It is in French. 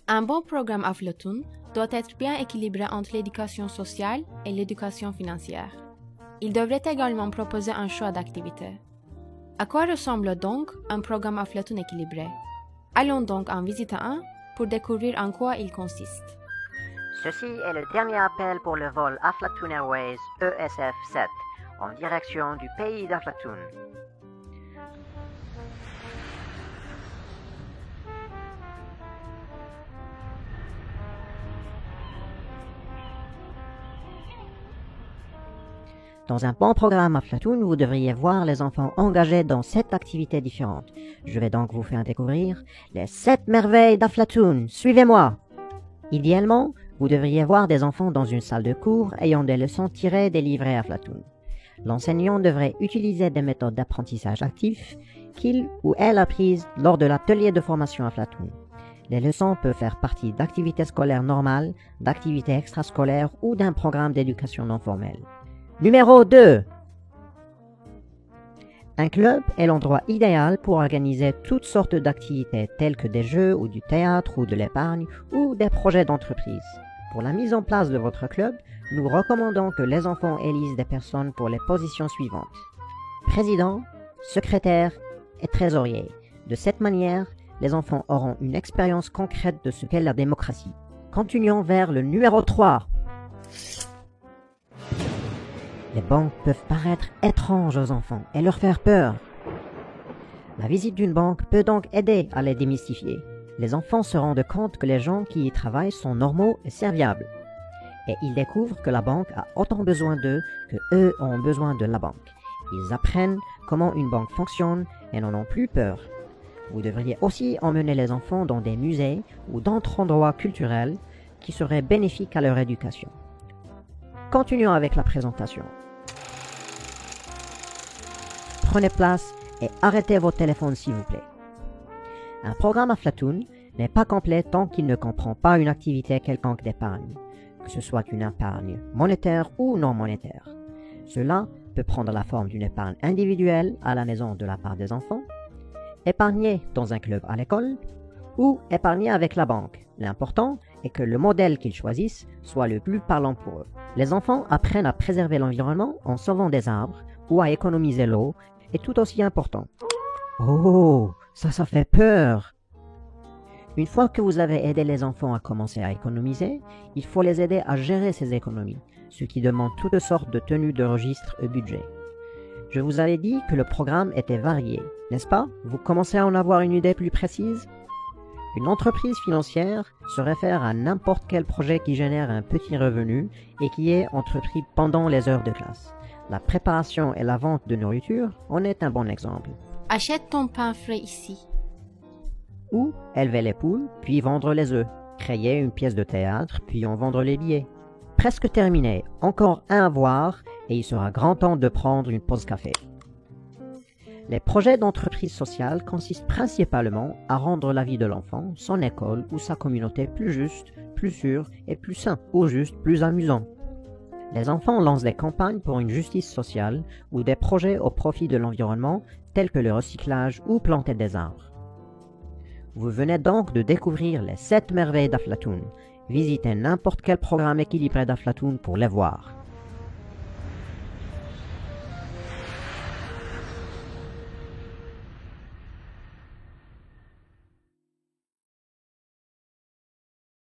Un bon programme Aflatoon doit être bien équilibré entre l'éducation sociale et l'éducation financière. Il devrait également proposer un choix d'activités. À quoi ressemble donc un programme Aflatoon équilibré? Allons donc en visiter un pour découvrir en quoi il consiste. Ceci est le dernier appel pour le vol Aflatoon Airways ESF-7 en direction du pays d'Aflatoon. Dans un bon programme Aflatoon, vous devriez voir les enfants engagés dans 7 activités différentes. Je vais donc vous faire découvrir les 7 merveilles d'Aflatoon. Suivez-moi! Idéalement, vous devriez voir des enfants dans une salle de cours ayant des leçons tirées des livrets Aflatoon. L'enseignant devrait utiliser des méthodes d'apprentissage actif qu'il ou elle a prises lors de l'atelier de formation Aflatoon. Les leçons peuvent faire partie d'activités scolaires normales, d'activités extrascolaires ou d'un programme d'éducation non formelle. Numéro 2. Un club est l'endroit idéal pour organiser toutes sortes d'activités telles que des jeux ou du théâtre ou de l'épargne ou des projets d'entreprise. Pour la mise en place de votre club, nous recommandons que les enfants élisent des personnes pour les positions suivantes: président, secrétaire et trésorier. De cette manière, les enfants auront une expérience concrète de ce qu'est la démocratie. Continuons vers le numéro 3. Les banques peuvent paraître étranges aux enfants et leur faire peur. La visite d'une banque peut donc aider à les démystifier. Les enfants se rendent compte que les gens qui y travaillent sont normaux et serviables. Et ils découvrent que la banque a autant besoin d'eux que eux ont besoin de la banque. Ils apprennent comment une banque fonctionne et n'en ont plus peur. Vous devriez aussi emmener les enfants dans des musées ou d'autres endroits culturels qui seraient bénéfiques à leur éducation. Continuons avec la présentation. Prenez place et arrêtez vos téléphones s'il vous plaît. Un programme Aflatoon n'est pas complet tant qu'il ne comprend pas une activité quelconque d'épargne, que ce soit une épargne monétaire ou non monétaire. Cela peut prendre la forme d'une épargne individuelle à la maison de la part des enfants, épargner dans un club à l'école ou épargner avec la banque. L'important est que le modèle qu'ils choisissent soit le plus parlant pour eux. Les enfants apprennent à préserver l'environnement en sauvant des arbres ou à économiser l'eau, est tout aussi important. Oh, ça fait peur! Une fois que vous avez aidé les enfants à commencer à économiser, il faut les aider à gérer ces économies, ce qui demande toutes sortes de tenues de registre et budget. Je vous avais dit que le programme était varié, n'est-ce pas? Vous commencez à en avoir une idée plus précise? Une entreprise financière se réfère à n'importe quel projet qui génère un petit revenu et qui est entrepris pendant les heures de classe. La préparation et la vente de nourriture en est un bon exemple. Achète ton pain frais ici. Ou élever les poules, puis vendre les œufs. Créer une pièce de théâtre, puis en vendre les billets. Presque terminé, encore un à voir, et il sera grand temps de prendre une pause café. Les projets d'entreprise sociale consistent principalement à rendre la vie de l'enfant, son école ou sa communauté plus juste, plus sûre et plus sain, ou juste plus amusant. Les enfants lancent des campagnes pour une justice sociale ou des projets au profit de l'environnement tels que le recyclage ou planter des arbres. Vous venez donc de découvrir les 7 merveilles d'Aflatoon. Visitez n'importe quel programme équilibré d'Aflatoon pour les voir.